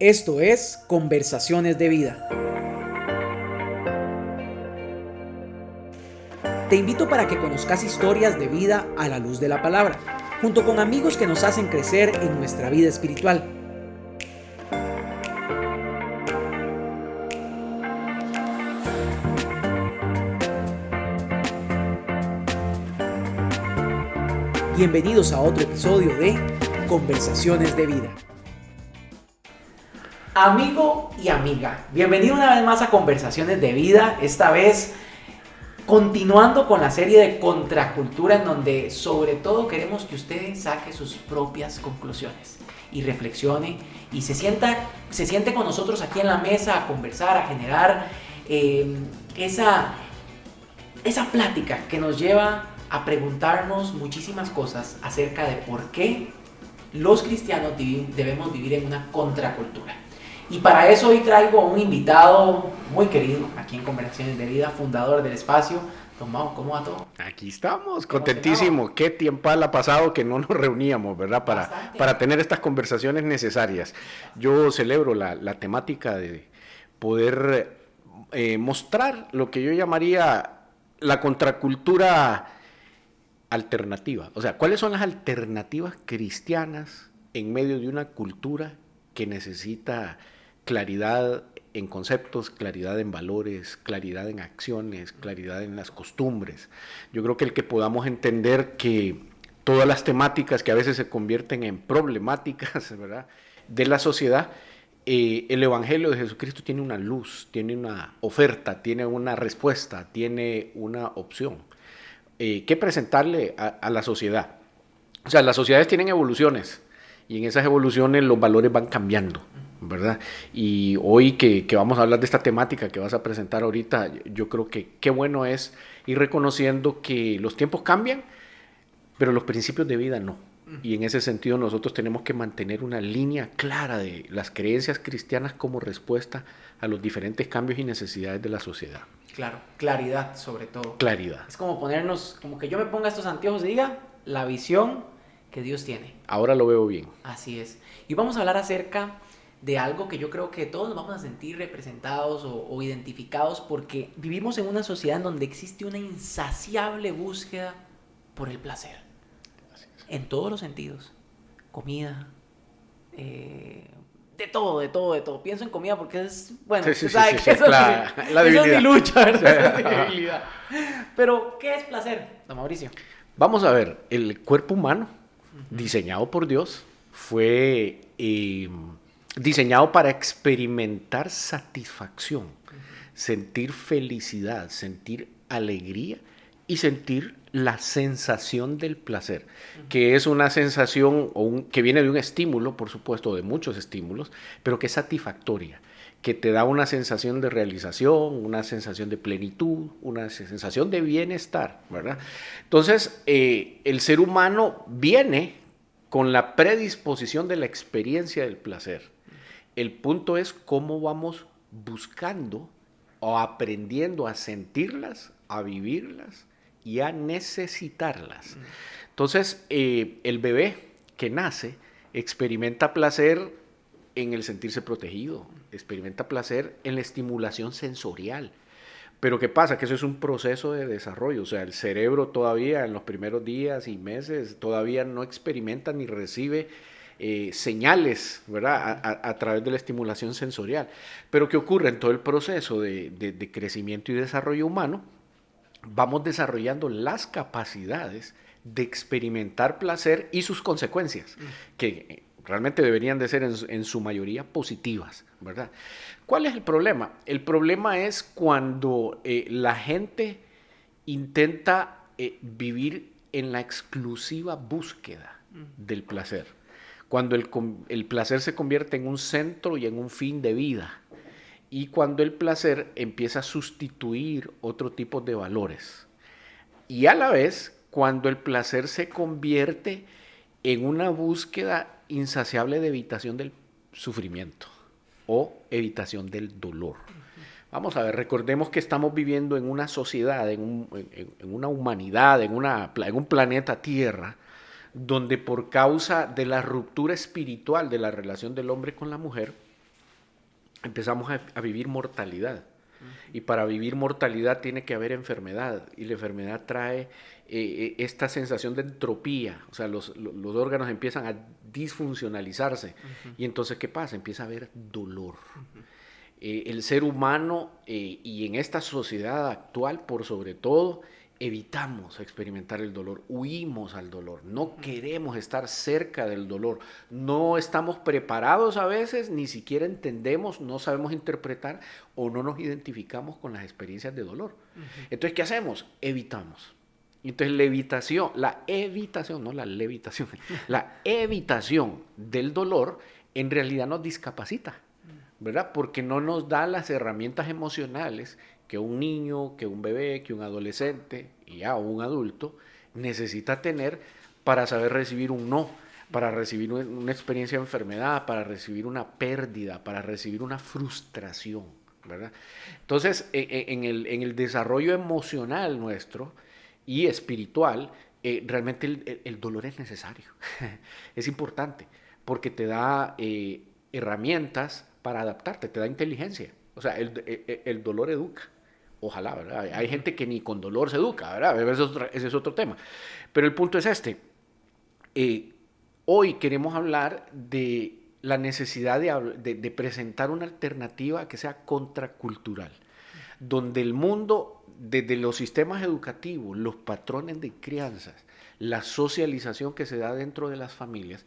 Esto es Conversaciones de Vida. Te invito para que conozcas historias de vida a la luz de la palabra, junto con amigos que nos hacen crecer en nuestra vida espiritual. Bienvenidos a otro episodio de Conversaciones de Vida. Amigo y amiga, bienvenido una vez más a Conversaciones de Vida, esta vez continuando con la serie de Contracultura, en donde sobre todo queremos que usted saque sus propias conclusiones y reflexione y se siente con nosotros aquí en la mesa a conversar, a generar esa plática que nos lleva a preguntarnos muchísimas cosas acerca de por qué los cristianos debemos vivir en una contracultura. Y para eso hoy traigo a un invitado muy querido aquí en Conversaciones de Vida, fundador del espacio. Don Mau, ¿cómo va todo? Aquí estamos, contentísimo. Qué tiempo ha pasado que no nos reuníamos, ¿verdad? Para tener estas conversaciones necesarias. Yo celebro la temática de poder mostrar lo que yo llamaría la contracultura alternativa. O sea, ¿cuáles son las alternativas cristianas en medio de una cultura que necesita claridad en conceptos, claridad en valores, claridad en acciones, claridad en las costumbres? Yo creo que el que podamos entender que todas las temáticas que a veces se convierten en problemáticas, ¿verdad?, de la sociedad, el Evangelio de Jesucristo tiene una luz, tiene una oferta, tiene una respuesta, tiene una opción que presentarle a la sociedad. O sea, las sociedades tienen evoluciones y en esas evoluciones los valores van cambiando, ¿verdad? Y hoy que vamos a hablar de esta temática que vas a presentar ahorita, yo creo que qué bueno es ir reconociendo que los tiempos cambian, pero los principios de vida no. Y en ese sentido nosotros tenemos que mantener una línea clara de las creencias cristianas como respuesta a los diferentes cambios y necesidades de la sociedad. Claro, claridad sobre todo. Claridad. Es como ponernos, como que yo me ponga estos anteojos y diga la visión que Dios tiene. Ahora lo veo bien. Así es. Y vamos a hablar acerca de algo que yo creo que todos nos vamos a sentir representados o identificados, porque vivimos en una sociedad en donde existe una insaciable búsqueda por el placer. En todos los sentidos. Comida, de todo. Pienso en comida porque es, bueno, Sí, sabe que eso la es debilidad. mi lucha, ¿verdad? Esa es mi debilidad. Pero, ¿qué es placer, don Mauricio? Vamos a ver, el cuerpo humano, diseñado por Dios, fue diseñado para experimentar satisfacción, sentir felicidad, sentir alegría y sentir la sensación del placer, que es una sensación que viene de un estímulo, por supuesto, de muchos estímulos, pero que es satisfactoria, que te da una sensación de realización, una sensación de plenitud, una sensación de bienestar, ¿verdad? Entonces, el ser humano viene con la predisposición de la experiencia del placer. El punto es cómo vamos buscando o aprendiendo a sentirlas, a vivirlas y a necesitarlas. Entonces, el bebé que nace experimenta placer en el sentirse protegido, experimenta placer en la estimulación sensorial. Pero ¿qué pasa? Que eso es un proceso de desarrollo, o sea, el cerebro todavía en los primeros días y meses todavía no experimenta ni recibe señales, ¿verdad? A través de la estimulación sensorial. Pero ¿qué ocurre en todo el proceso de crecimiento y desarrollo humano? Vamos desarrollando las capacidades de experimentar placer y sus consecuencias, que realmente deberían de ser en su mayoría positivas, ¿verdad? ¿Cuál es el problema? El problema es cuando la gente intenta vivir en la exclusiva búsqueda del placer, cuando el placer se convierte en un centro y en un fin de vida, y cuando el placer empieza a sustituir otro tipo de valores. Y a la vez, cuando el placer se convierte en una búsqueda insaciable de evitación del sufrimiento o evitación del dolor. Vamos a ver, recordemos que estamos viviendo en una sociedad, en una humanidad, en un planeta Tierra, donde por causa de la ruptura espiritual de la relación del hombre con la mujer, empezamos a vivir mortalidad. Y para vivir mortalidad tiene que haber enfermedad, y la enfermedad trae esta sensación de entropía, o sea, los órganos empiezan a disfuncionalizarse, y entonces ¿qué pasa? Empieza a haber dolor. El ser humano, y en esta sociedad actual por sobre todo, evitamos experimentar el dolor, huimos al dolor, no queremos estar cerca del dolor, no estamos preparados a veces, ni siquiera entendemos, no sabemos interpretar o no nos identificamos con las experiencias de dolor. Entonces, ¿qué hacemos? Evitamos. Entonces, la evitación, no la levitación, la evitación del dolor en realidad nos discapacita, ¿verdad? Porque no nos da las herramientas emocionales que un niño, que un bebé, que un adolescente y ya un adulto necesita tener para saber recibir un no, para recibir una experiencia de enfermedad, para recibir una pérdida, para recibir una frustración, ¿verdad? Entonces, en el desarrollo emocional nuestro y espiritual, realmente el dolor es necesario, es importante, porque te da herramientas para adaptarte, te da inteligencia. O sea, el dolor educa. Ojalá, ¿verdad? Hay gente que ni con dolor se educa, ¿verdad? Ese es otro tema. Pero el punto es este. Hoy queremos hablar de la necesidad de presentar una alternativa que sea contracultural, donde el mundo, desde los sistemas educativos, los patrones de crianzas, la socialización que se da dentro de las familias,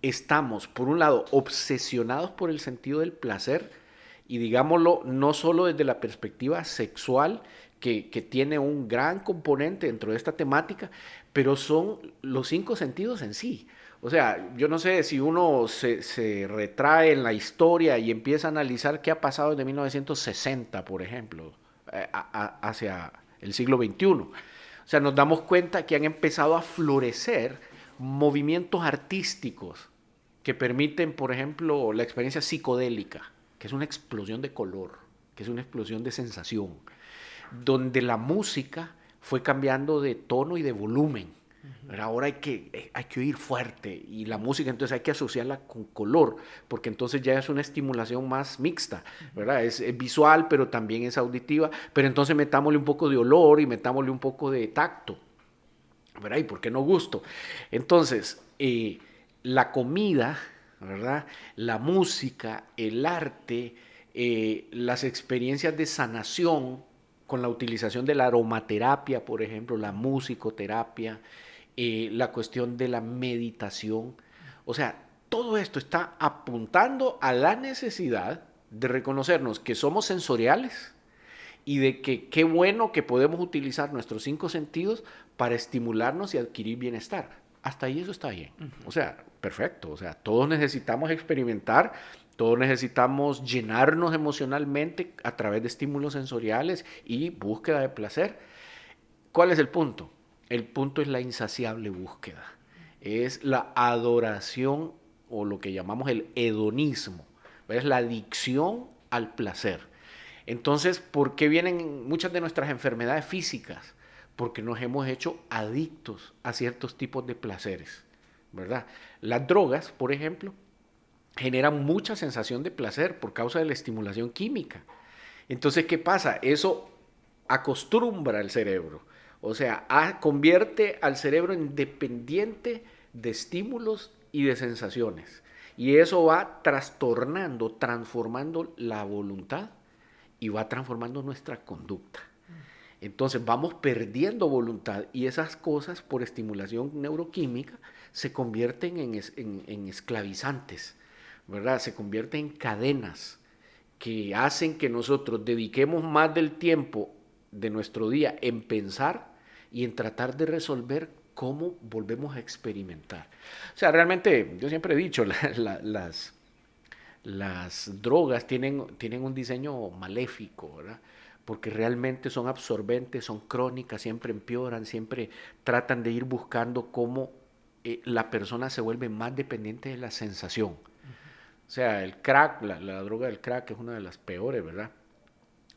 estamos, por un lado, obsesionados por el sentido del placer, y digámoslo, no solo desde la perspectiva sexual, que tiene un gran componente dentro de esta temática, pero son los 5 sentidos en sí. O sea, yo no sé si uno se retrae en la historia y empieza a analizar qué ha pasado desde 1960, por ejemplo, hacia el siglo XXI. O sea, nos damos cuenta que han empezado a florecer movimientos artísticos que permiten, por ejemplo, la experiencia psicodélica, que es una explosión de color, que es una explosión de sensación, donde la música fue cambiando de tono y de volumen. Pero ahora hay que oír fuerte, y la música entonces hay que asociarla con color, porque entonces ya es una estimulación más mixta, ¿verdad? Es visual, pero también es auditiva, pero entonces metámosle un poco de olor y metámosle un poco de tacto, ¿verdad? ¿Y por qué no gusto? Entonces, la comida, ¿verdad? La música, el arte, las experiencias de sanación con la utilización de la aromaterapia, por ejemplo, la musicoterapia, la cuestión de la meditación. O sea, todo esto está apuntando a la necesidad de reconocernos que somos sensoriales, y de que qué bueno que podemos utilizar nuestros 5 sentidos para estimularnos y adquirir bienestar. Hasta ahí eso está bien. O sea, perfecto. O sea, todos necesitamos experimentar, todos necesitamos llenarnos emocionalmente a través de estímulos sensoriales y búsqueda de placer. ¿Cuál es el punto? El punto es la insaciable búsqueda. Es la adoración, o lo que llamamos el hedonismo. Es la adicción al placer. Entonces, ¿por qué vienen muchas de nuestras enfermedades físicas? Porque nos hemos hecho adictos a ciertos tipos de placeres, ¿verdad? Las drogas, por ejemplo, generan mucha sensación de placer por causa de la estimulación química. Entonces, ¿qué pasa? Eso acostumbra al cerebro, o sea, convierte al cerebro en dependiente de estímulos y de sensaciones. Y eso va trastornando, transformando la voluntad, y va transformando nuestra conducta. Entonces vamos perdiendo voluntad, y esas cosas por estimulación neuroquímica se convierten en esclavizantes, ¿verdad? Se convierten en cadenas que hacen que nosotros dediquemos más del tiempo de nuestro día en pensar y en tratar de resolver cómo volvemos a experimentar. O sea, realmente yo siempre he dicho, las drogas tienen un diseño maléfico, ¿verdad? Porque realmente son absorbentes, son crónicas, siempre empeoran, siempre tratan de ir buscando cómo la persona se vuelve más dependiente de la sensación. O sea, el crack, la droga del crack es una de las peores, ¿verdad?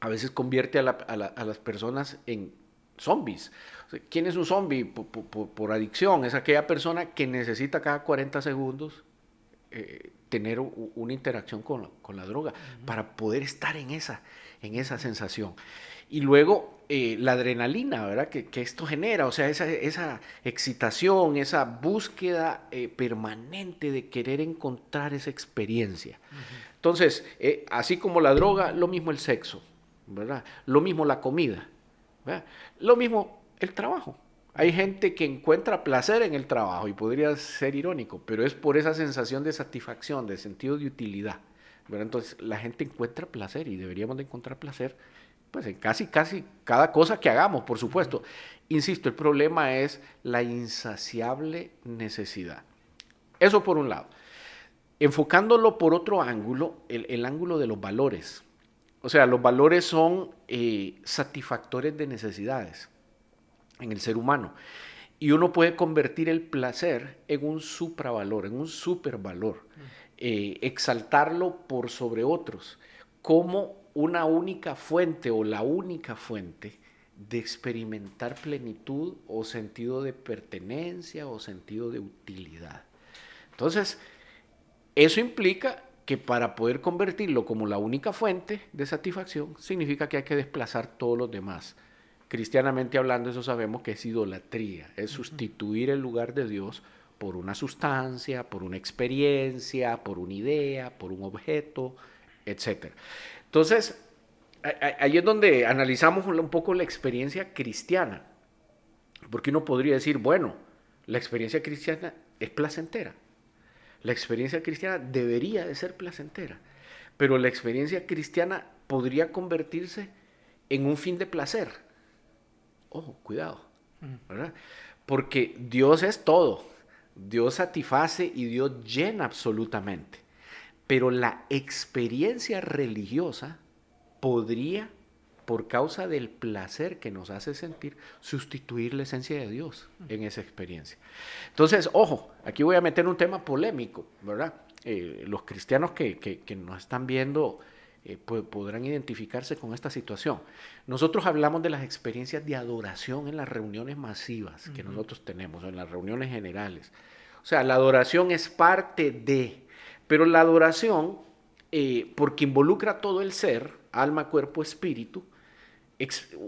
A veces convierte a las personas en zombies. O sea, ¿quién es un zombie por adicción? Es aquella persona que necesita cada 40 segundos tener una interacción con la droga, para poder estar en esa sensación. Y luego la adrenalina, ¿verdad? Que esto genera, o sea, esa excitación, esa búsqueda permanente de querer encontrar esa experiencia. Entonces, así como la droga, lo mismo el sexo, ¿verdad? Lo mismo la comida, ¿verdad? Lo mismo el trabajo. Hay gente que encuentra placer en el trabajo y podría ser irónico, pero es por esa sensación de satisfacción, de sentido de utilidad, ¿verdad? Entonces la gente encuentra placer y deberíamos de encontrar placer pues en casi cada cosa que hagamos, por supuesto. Insisto, el problema es la insaciable necesidad. Eso por un lado. Enfocándolo por otro ángulo, el ángulo de los valores. O sea, los valores son satisfactores de necesidades en el ser humano. Y uno puede convertir el placer en un supravalor, en un supervalor, exaltarlo por sobre otros, como una única fuente o la única fuente de experimentar plenitud o sentido de pertenencia o sentido de utilidad. Entonces, eso implica que para poder convertirlo como la única fuente de satisfacción, significa que hay que desplazar todos los demás. Cristianamente hablando, eso sabemos que es idolatría, es sustituir el lugar de Dios por una sustancia, por una experiencia, por una idea, por un objeto, etc. Entonces, ahí es donde analizamos un poco la experiencia cristiana, porque uno podría decir, bueno, la experiencia cristiana es placentera, la experiencia cristiana debería de ser placentera, pero la experiencia cristiana podría convertirse en un fin de placer. Ojo, cuidado, ¿verdad? Porque Dios es todo, Dios satisface y Dios llena absolutamente, pero la experiencia religiosa podría, por causa del placer que nos hace sentir, sustituir la esencia de Dios en esa experiencia. Entonces, ojo, aquí voy a meter un tema polémico, ¿verdad? Los cristianos que nos están viendo podrán identificarse con esta situación. Nosotros hablamos de las experiencias de adoración en las reuniones masivas que nosotros tenemos, en las reuniones generales. O sea, la adoración es parte de, pero la adoración, porque involucra todo el ser, alma, cuerpo, espíritu,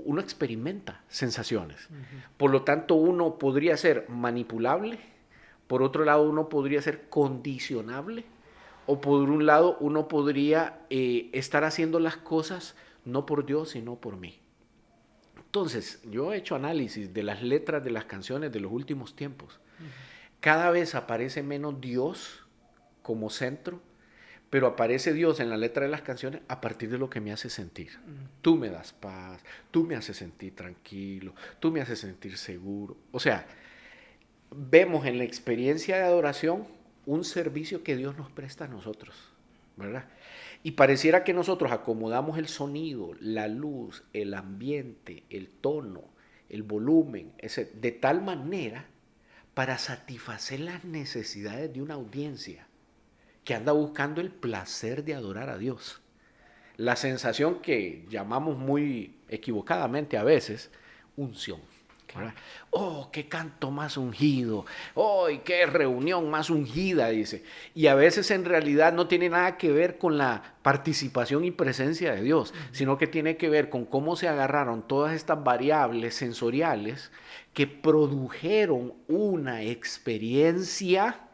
uno experimenta sensaciones. Por lo tanto, uno podría ser manipulable, por otro lado, uno podría ser condicionable, o por un lado, uno podría estar haciendo las cosas no por Dios, sino por mí. Entonces, yo he hecho análisis de las letras de las canciones de los últimos tiempos. Cada vez aparece menos Dios como centro, pero aparece Dios en la letra de las canciones a partir de lo que me hace sentir. Tú me das paz, tú me haces sentir tranquilo, tú me haces sentir seguro. O sea, vemos en la experiencia de adoración un servicio que Dios nos presta a nosotros, ¿verdad? Y pareciera que nosotros acomodamos el sonido, la luz, el ambiente, el tono, el volumen, de tal manera para satisfacer las necesidades de una audiencia que anda buscando el placer de adorar a Dios. La sensación que llamamos muy equivocadamente a veces unción. ¿Verdad? Oh, qué canto más ungido, oh, qué reunión más ungida, dice. Y a veces en realidad no tiene nada que ver con la participación y presencia de Dios, sino que tiene que ver con cómo se agarraron todas estas variables sensoriales que produjeron una experiencia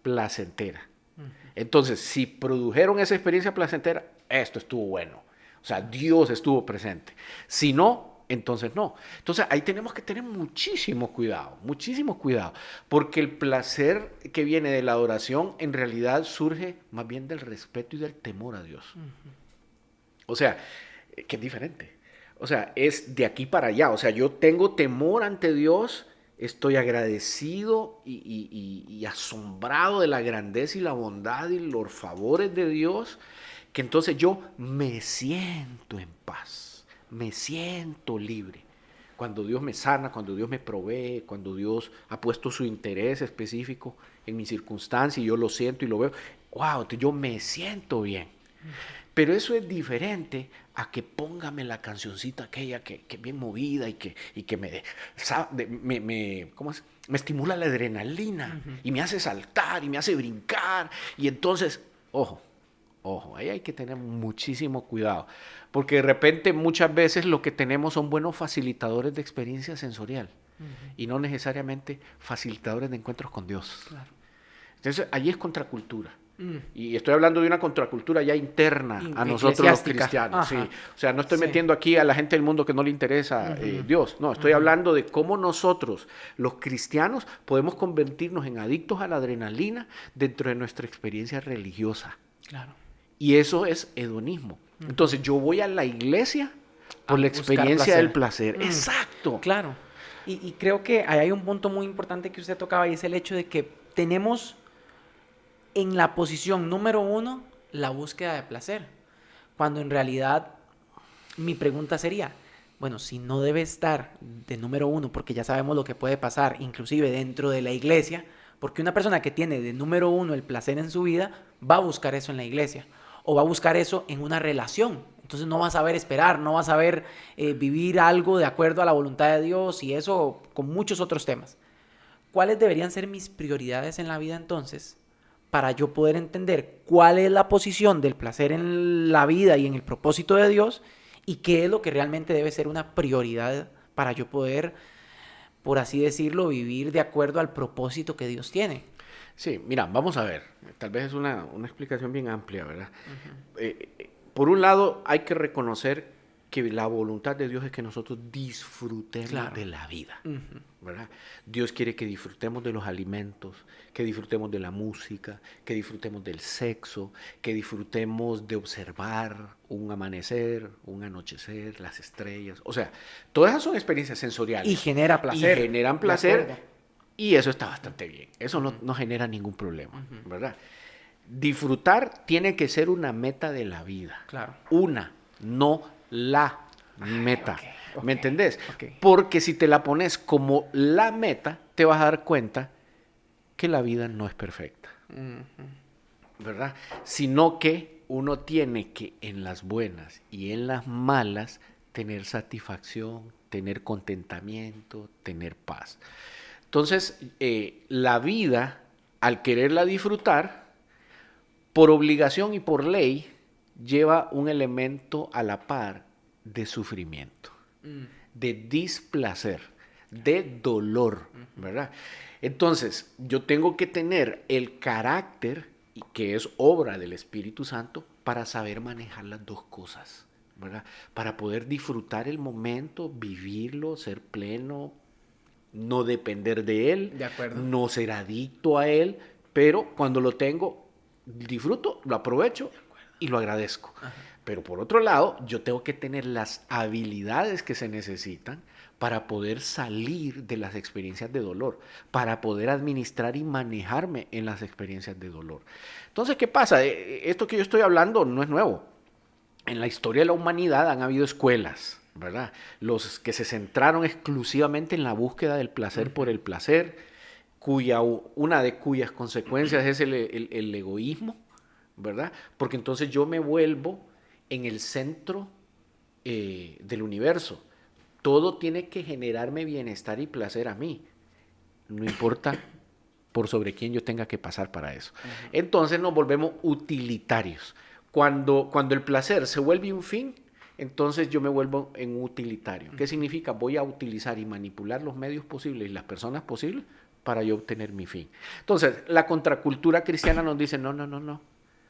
placentera. Entonces, si produjeron esa experiencia placentera, esto estuvo bueno. O sea, Dios estuvo presente. Si no, entonces no. Entonces ahí tenemos que tener muchísimo cuidado, porque el placer que viene de la adoración en realidad surge más bien del respeto y del temor a Dios. O sea, que es diferente. O sea, es de aquí para allá. O sea, yo tengo temor ante Dios, estoy agradecido y asombrado de la grandeza y la bondad y los favores de Dios, que entonces yo me siento en paz. Me siento libre. Cuando Dios me sana, cuando Dios me provee, cuando Dios ha puesto su interés específico en mi circunstancia y yo lo siento y lo veo, wow, yo me siento bien. Pero eso es diferente a que póngame la cancioncita aquella que es bien movida y que ¿cómo es? Me estimula la adrenalina y me hace saltar y me hace brincar. Y entonces, ojo, ahí hay que tener muchísimo cuidado. Porque de repente muchas veces lo que tenemos son buenos facilitadores de experiencia sensorial y no necesariamente facilitadores de encuentros con Dios. Claro. Entonces, allí es contracultura. Y estoy hablando de una contracultura ya interna a nosotros los cristianos. Sí. O sea, no estoy metiendo aquí a la gente del mundo que no le interesa Dios. No, estoy hablando de cómo nosotros, los cristianos, podemos convertirnos en adictos a la adrenalina dentro de nuestra experiencia religiosa. Claro. Y eso es hedonismo. Entonces, yo voy a la iglesia por la experiencia del placer. Exacto. Claro. Y creo que hay un punto muy importante que usted tocaba y es el hecho de que tenemos en la posición número 1 la búsqueda de placer. Cuando en realidad mi pregunta sería, bueno, si no debe estar de número 1, porque ya sabemos lo que puede pasar, inclusive dentro de la iglesia, porque una persona que tiene de número 1 el placer en su vida, va a buscar eso en la iglesia, o va a buscar eso en una relación. Entonces no va a saber esperar, no va a saber vivir algo de acuerdo a la voluntad de Dios y eso con muchos otros temas. ¿Cuáles deberían ser mis prioridades en la vida entonces para yo poder entender cuál es la posición del placer en la vida y en el propósito de Dios y qué es lo que realmente debe ser una prioridad para yo poder, por así decirlo, vivir de acuerdo al propósito que Dios tiene? Sí, mira, vamos a ver. Tal vez es una explicación bien amplia, ¿verdad? Por un lado, hay que reconocer que la voluntad de Dios es que nosotros disfrutemos de la vida, ¿verdad? Dios quiere que disfrutemos de los alimentos, que disfrutemos de la música, que disfrutemos del sexo, que disfrutemos de observar un amanecer, un anochecer, las estrellas. O sea, todas esas son experiencias sensoriales. Y genera placer. Y generan placer. Y eso está bastante bien. Eso no genera ningún problema, ¿verdad? Disfrutar tiene que ser una meta de la vida. Claro. Una, no la meta. Okay. ¿Me entendés? Porque si te la pones como la meta, te vas a dar cuenta que la vida no es perfecta. ¿Verdad? Sino que uno tiene que en las buenas y en las malas tener satisfacción, tener contentamiento, tener paz. Entonces, la vida, al quererla disfrutar, por obligación y por ley, lleva un elemento a la par de sufrimiento, de displacer, de dolor, ¿verdad? Entonces, yo tengo que tener el carácter, que es obra del Espíritu Santo, para saber manejar las dos cosas, ¿verdad? Para poder disfrutar el momento, vivirlo, ser pleno, no depender de él, no ser adicto a él, pero cuando lo tengo, disfruto, lo aprovecho y lo agradezco. Pero por otro lado, yo tengo que tener las habilidades que se necesitan para poder salir de las experiencias de dolor, para poder administrar y manejarme en las experiencias de dolor. Entonces, ¿qué pasa? Esto que yo estoy hablando no es nuevo. En la historia de la humanidad han habido escuelas, ¿verdad? Los que se centraron exclusivamente en la búsqueda del placer por el placer, una de cuyas consecuencias es el egoísmo, ¿verdad? Porque entonces yo me vuelvo en el centro del universo. Todo tiene que generarme bienestar y placer a mí. No importa por sobre quién yo tenga que pasar para eso. Entonces nos volvemos utilitarios. Cuando el placer se vuelve un fin, entonces yo me vuelvo en utilitario. ¿Qué significa? Voy a utilizar y manipular los medios posibles y las personas posibles para yo obtener mi fin. Entonces, la contracultura cristiana nos dice, no.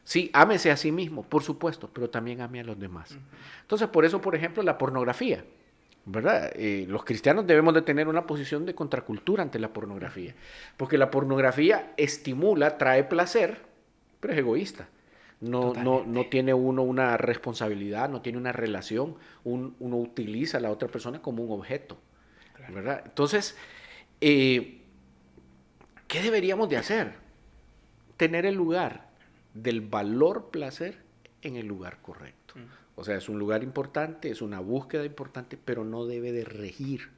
Sí, ámese a sí mismo, por supuesto, pero también ame a los demás. Entonces, por eso, por ejemplo, la pornografía, ¿verdad? Los cristianos debemos de tener una posición de contracultura ante la pornografía, porque la pornografía estimula, trae placer, pero es egoísta. No tiene uno una responsabilidad, no tiene una relación, uno utiliza a la otra persona como un objeto, ¿verdad? Entonces, ¿qué deberíamos de hacer? Tener el lugar del valor placer en el lugar correcto. O sea, es un lugar importante, es una búsqueda importante, pero no debe de regir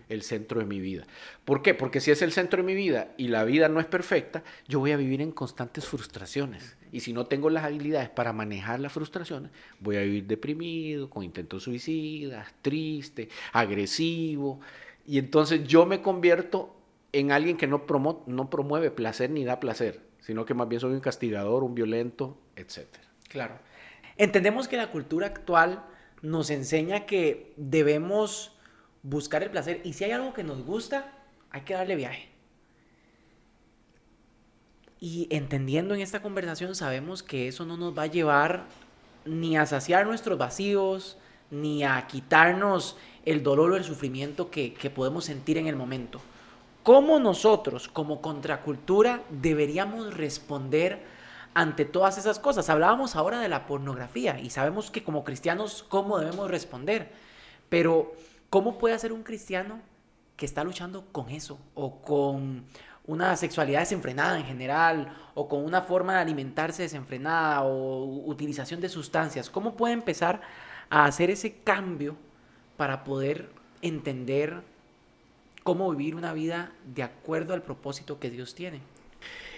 el centro de mi vida. ¿Por qué? Porque si es el centro de mi vida y la vida no es perfecta, yo voy a vivir en constantes frustraciones. Y si no tengo las habilidades para manejar las frustraciones, voy a vivir deprimido, con intentos suicidas, triste, agresivo. Y entonces yo me convierto en alguien que no promueve placer ni da placer, sino que más bien soy un castigador, un violento, etc. Claro. Entendemos que la cultura actual nos enseña que debemos buscar el placer y si hay algo que nos gusta, hay que darle viaje. Y entendiendo en esta conversación sabemos que eso no nos va a llevar ni a saciar nuestros vacíos, ni a quitarnos el dolor o el sufrimiento que podemos sentir en el momento. ¿Cómo nosotros, como contracultura, deberíamos responder ante todas esas cosas? Hablábamos ahora de la pornografía y sabemos que como cristianos, ¿cómo debemos responder? Pero, ¿cómo puede hacer un cristiano que está luchando con eso? O con una sexualidad desenfrenada en general, o con una forma de alimentarse desenfrenada, o utilización de sustancias. ¿Cómo puede empezar a hacer ese cambio para poder entender cómo vivir una vida de acuerdo al propósito que Dios tiene?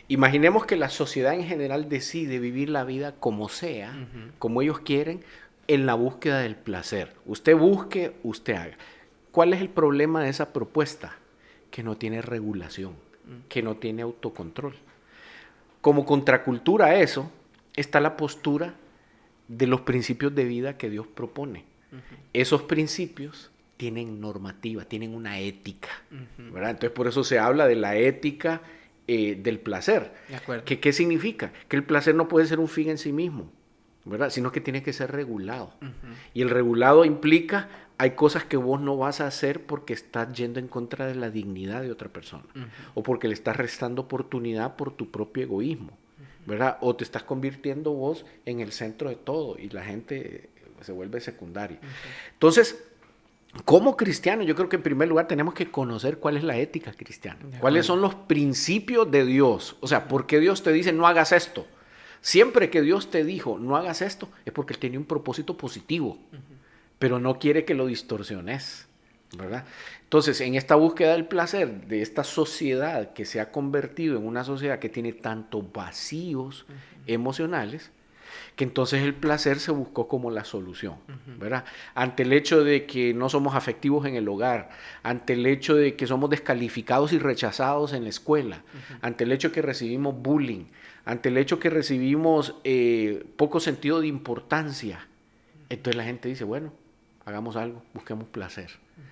Imaginemos que la sociedad en general decide vivir la vida como sea, como ellos quieren, en la búsqueda del placer. Usted busque, usted haga. ¿Cuál es el problema de esa propuesta? Que no tiene regulación, que no tiene autocontrol. Como contracultura a eso, está la postura de los principios de vida que Dios propone. Esos principios tienen normativa, tienen una ética, ¿verdad? Entonces por eso se habla de la ética del placer. De acuerdo. ¿Qué significa? Que el placer no puede ser un fin en sí mismo, ¿verdad? Sino que tiene que ser regulado. Y el regulado implica, hay cosas que vos no vas a hacer porque estás yendo en contra de la dignidad de otra persona, o porque le estás restando oportunidad por tu propio egoísmo, ¿verdad? O te estás convirtiendo vos en el centro de todo y la gente se vuelve secundaria. Entonces, como cristianos, yo creo que en primer lugar tenemos que conocer cuál es la ética cristiana, cuáles son los principios de Dios. O sea, ¿por qué Dios te dice no hagas esto? Siempre que Dios te dijo no hagas esto, es porque Él tiene un propósito positivo, pero no quiere que lo distorsiones, ¿verdad? Entonces, en esta búsqueda del placer, de esta sociedad que se ha convertido en una sociedad que tiene tantos vacíos emocionales, que entonces el placer se buscó como la solución, ¿verdad? Ante el hecho de que no somos afectivos en el hogar, ante el hecho de que somos descalificados y rechazados en la escuela, ante el hecho de que recibimos bullying, ante el hecho de que recibimos poco sentido de importancia, entonces la gente dice, bueno, hagamos algo, busquemos placer.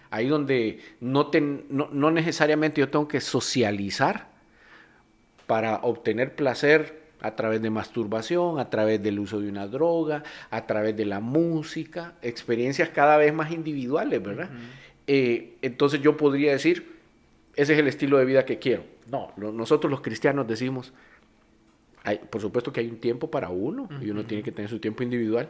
Ahí donde no necesariamente yo tengo que socializar para obtener placer a través de masturbación, a través del uso de una droga, a través de la música, experiencias cada vez más individuales, ¿verdad? Entonces yo podría decir, ese es el estilo de vida que quiero. No, nosotros los cristianos decimos, por supuesto que hay un tiempo para uno, y uno tiene que tener su tiempo individual,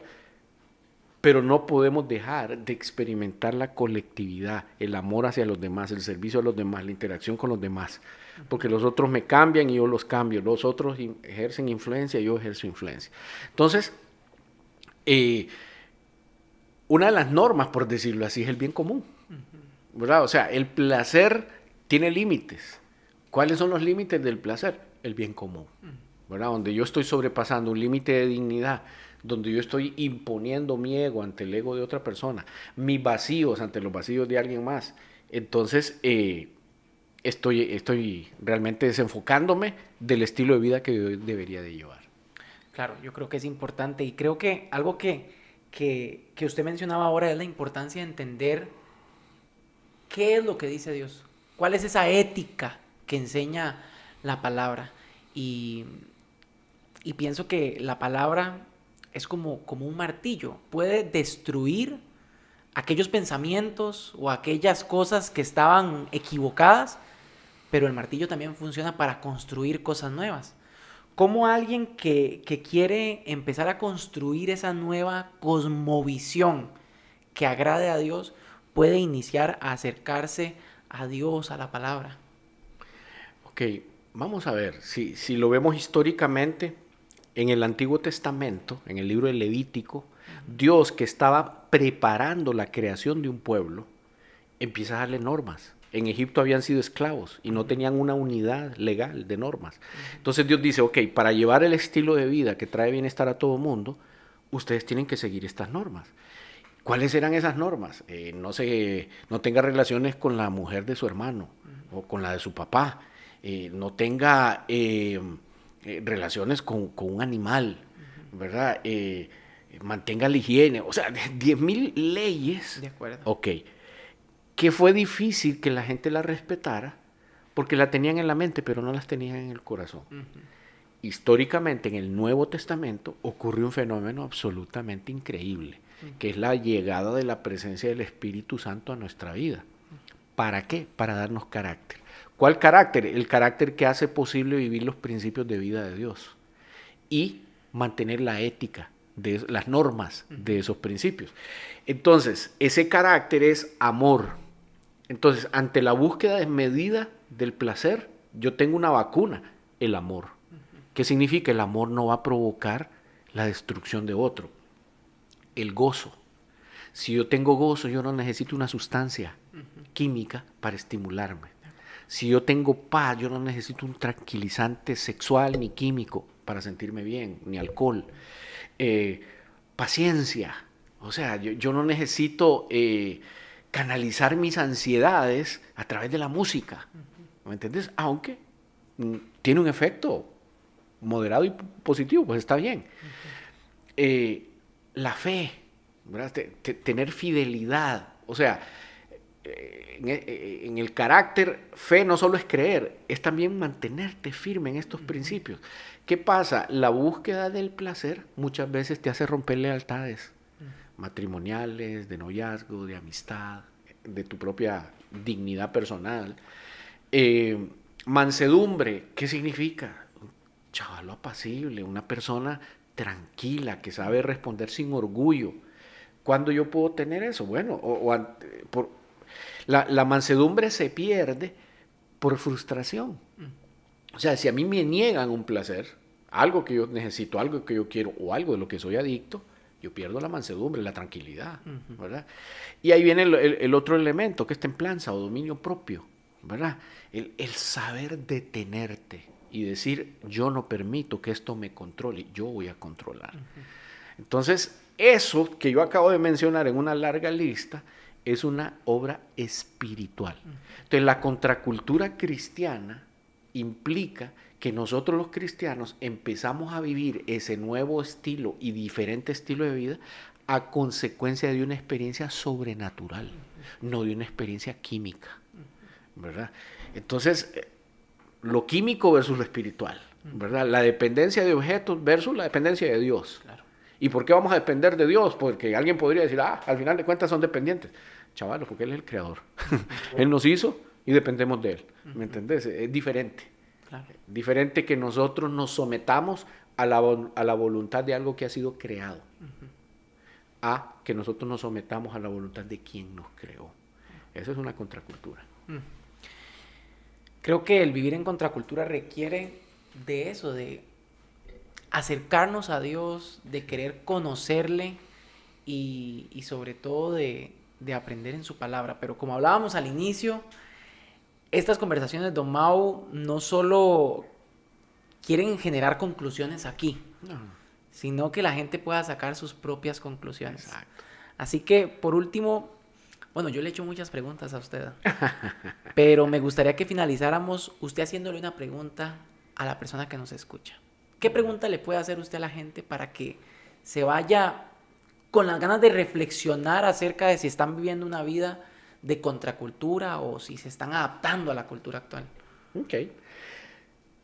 pero no podemos dejar de experimentar la colectividad, el amor hacia los demás, el servicio a los demás, la interacción con los demás. Porque los otros me cambian y yo los cambio, los otros ejercen influencia y yo ejerzo influencia. Entonces, una de las normas, por decirlo así, es el bien común, ¿verdad? O sea, el placer tiene límites. ¿Cuáles son los límites del placer? El bien común, ¿verdad? Donde yo estoy sobrepasando un límite de dignidad, donde yo estoy imponiendo mi ego ante el ego de otra persona, mis vacíos ante los vacíos de alguien más. Entonces, estoy realmente desenfocándome del estilo de vida que yo debería de llevar. Claro, yo creo que es importante y creo que algo que usted mencionaba ahora es la importancia de entender qué es lo que dice Dios, cuál es esa ética que enseña la palabra y pienso que la palabra es como un martillo, puede destruir aquellos pensamientos o aquellas cosas que estaban equivocadas, pero el martillo también funciona para construir cosas nuevas. ¿Cómo alguien que quiere empezar a construir esa nueva cosmovisión que agrade a Dios puede iniciar a acercarse a Dios, a la palabra? Ok, vamos a ver, si lo vemos históricamente, en el Antiguo Testamento, en el libro de Levítico, Dios, que estaba preparando la creación de un pueblo, empieza a darle normas. En Egipto habían sido esclavos y no tenían una unidad legal de normas. Entonces Dios dice, ok, para llevar el estilo de vida que trae bienestar a todo mundo, ustedes tienen que seguir estas normas. ¿Cuáles eran esas normas? No tenga relaciones con la mujer de su hermano o con la de su papá. No tenga relaciones con un animal, ¿verdad? Mantenga la higiene. O sea, 10.000 leyes. De acuerdo. Ok. Que fue difícil que la gente la respetara porque la tenían en la mente, pero no las tenían en el corazón. Históricamente, en el Nuevo Testamento, ocurrió un fenómeno absolutamente increíble, que es la llegada de la presencia del Espíritu Santo a nuestra vida. ¿Para qué? Para darnos carácter. ¿Cuál carácter? El carácter que hace posible vivir los principios de vida de Dios y mantener la ética, las normas de esos principios. Entonces, ese carácter es amor. Entonces, ante la búsqueda desmedida del placer, yo tengo una vacuna, el amor. ¿Qué significa? El amor no va a provocar la destrucción de otro. El gozo. Si yo tengo gozo, yo no necesito una sustancia química para estimularme. Si yo tengo paz, yo no necesito un tranquilizante sexual ni químico para sentirme bien, ni alcohol. Paciencia. O sea, yo no necesito canalizar mis ansiedades a través de la música. ¿Me entiendes? Aunque tiene un efecto moderado y positivo, pues está bien. La fe, ¿verdad? Tener fidelidad. O sea, en el carácter, fe no solo es creer, es también mantenerte firme en estos principios. ¿Qué pasa? La búsqueda del placer muchas veces te hace romper lealtades matrimoniales, de noviazgo, de amistad, de tu propia dignidad personal. Mansedumbre, ¿qué significa? Un chavalo apacible, una persona tranquila, que sabe responder sin orgullo. ¿Cuándo yo puedo tener eso? Bueno, la mansedumbre se pierde por frustración. O sea, si a mí me niegan un placer, algo que yo necesito, algo que yo quiero o algo de lo que soy adicto, yo pierdo la mansedumbre, la tranquilidad, ¿verdad? Y ahí viene el otro elemento, que es templanza o dominio propio, ¿verdad? El saber detenerte y decir, yo no permito que esto me controle, yo voy a controlar. Entonces, eso que yo acabo de mencionar en una larga lista es una obra espiritual. Entonces, la contracultura cristiana implica que nosotros los cristianos empezamos a vivir ese nuevo estilo y diferente estilo de vida a consecuencia de una experiencia sobrenatural, no de una experiencia química, ¿verdad? Entonces, lo químico versus lo espiritual, ¿verdad? La dependencia de objetos versus la dependencia de Dios. Claro. ¿Y por qué vamos a depender de Dios? Porque alguien podría decir, al final de cuentas son dependientes. Chavalos, porque Él es el creador. Él nos hizo y dependemos de Él. ¿Me entendés? Es diferente. Claro. Diferente que nosotros nos sometamos a la voluntad de algo que ha sido creado, a que nosotros nos sometamos a la voluntad de quien nos creó. Eso es una contracultura. Creo que el vivir en contracultura requiere de eso, de acercarnos a Dios, de querer conocerle y sobre todo de aprender en su palabra. Pero como hablábamos al inicio, estas conversaciones, Don Mau, no solo quieren generar conclusiones aquí, sino que la gente pueda sacar sus propias conclusiones. Exacto. Así que, por último, bueno, yo le he hecho muchas preguntas a usted, pero me gustaría que finalizáramos usted haciéndole una pregunta a la persona que nos escucha. ¿Qué pregunta le puede hacer usted a la gente para que se vaya con las ganas de reflexionar acerca de si están viviendo una vida de contracultura o si se están adaptando a la cultura actual? Ok.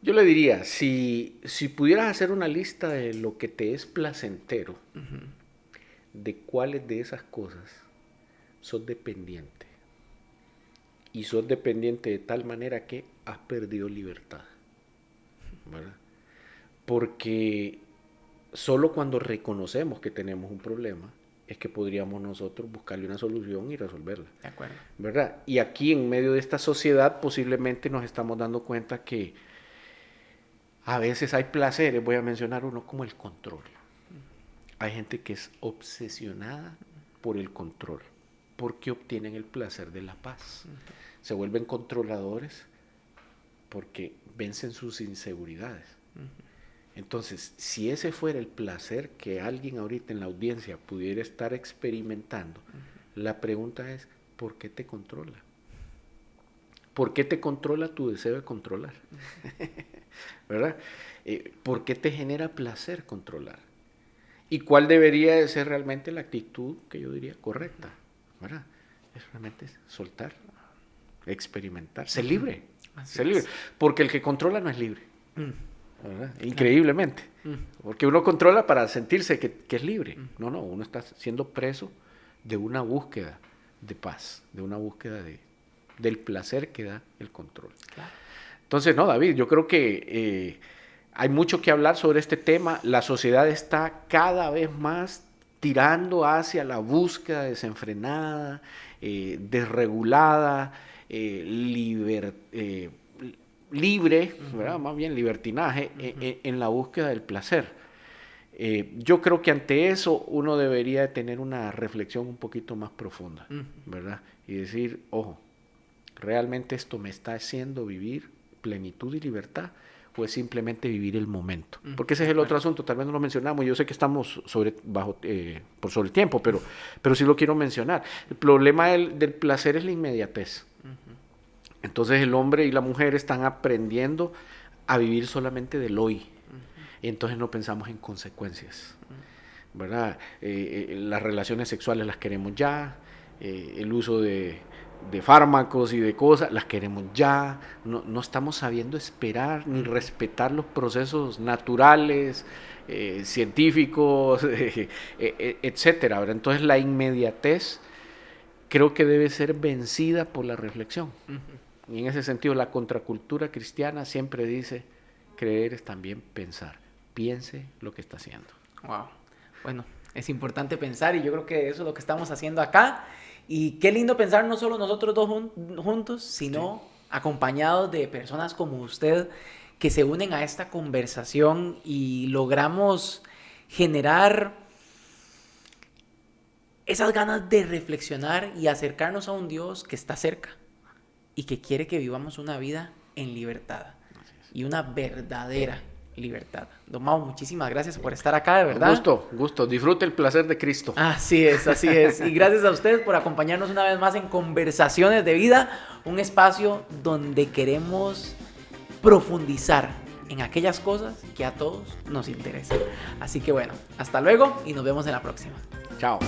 Yo le diría, si pudieras hacer una lista de lo que te es placentero, de cuáles de esas cosas sos dependiente. Y sos dependiente de tal manera que has perdido libertad, ¿verdad? Porque solo cuando reconocemos que tenemos un problema es que podríamos nosotros buscarle una solución y resolverla. De acuerdo. ¿Verdad? Y aquí en medio de esta sociedad posiblemente nos estamos dando cuenta que A veces hay placeres, voy a mencionar uno como el control. Hay gente que es obsesionada por el control, porque obtienen el placer de la paz. Se vuelven controladores porque vencen sus inseguridades. Entonces, si ese fuera el placer que alguien ahorita en la audiencia pudiera estar experimentando, la pregunta es, ¿por qué te controla? ¿Por qué te controla tu deseo de controlar? ¿Verdad? ¿Por qué te genera placer controlar? ¿Y cuál debería de ser realmente la actitud que yo diría correcta? ¿Verdad? Es realmente soltar, experimentar, ser libre. Ser libre. Porque el que controla no es libre. ¿Verdad? Increíblemente. Porque uno controla para sentirse que es libre. No, uno está siendo preso de una búsqueda de paz, de una búsqueda del placer que da el control. Claro. Entonces, no, David, yo creo que hay mucho que hablar sobre este tema. La sociedad está cada vez más tirando hacia la búsqueda desenfrenada, desregulada, libre, ¿verdad? Más bien libertinaje, en la búsqueda del placer. Yo creo que ante eso uno debería de tener una reflexión un poquito más profunda, ¿verdad? Y decir, ojo, ¿realmente esto me está haciendo vivir plenitud y libertad? ¿O es simplemente vivir el momento? Porque ese es el otro asunto, tal vez no lo mencionamos, yo sé que estamos sobre el tiempo, pero sí lo quiero mencionar. El problema del placer es la inmediatez. Entonces el hombre y la mujer están aprendiendo a vivir solamente del hoy. Y entonces no pensamos en consecuencias, ¿verdad? Las relaciones sexuales las queremos ya, el uso de fármacos y de cosas, las queremos ya, no estamos sabiendo esperar ni respetar los procesos naturales, científicos, etcétera, ¿verdad? Entonces la inmediatez creo que debe ser vencida por la reflexión. Y en ese sentido la contracultura cristiana siempre dice, creer es también pensar. Piense lo que está haciendo. Wow. Bueno, es importante pensar y yo creo que eso es lo que estamos haciendo acá. Y qué lindo pensar no solo nosotros dos juntos, sino acompañados de personas como usted que se unen a esta conversación y logramos generar esas ganas de reflexionar y acercarnos a un Dios que está cerca y que quiere que vivamos una vida en libertad y una verdadera libertad. Don Mau, muchísimas gracias por estar acá, de verdad. Gusto. Disfrute el placer de Cristo. Así es. Y gracias a ustedes por acompañarnos una vez más en Conversaciones de Vida, un espacio donde queremos profundizar en aquellas cosas que a todos nos interesan. Así que bueno, hasta luego y nos vemos en la próxima. Chao.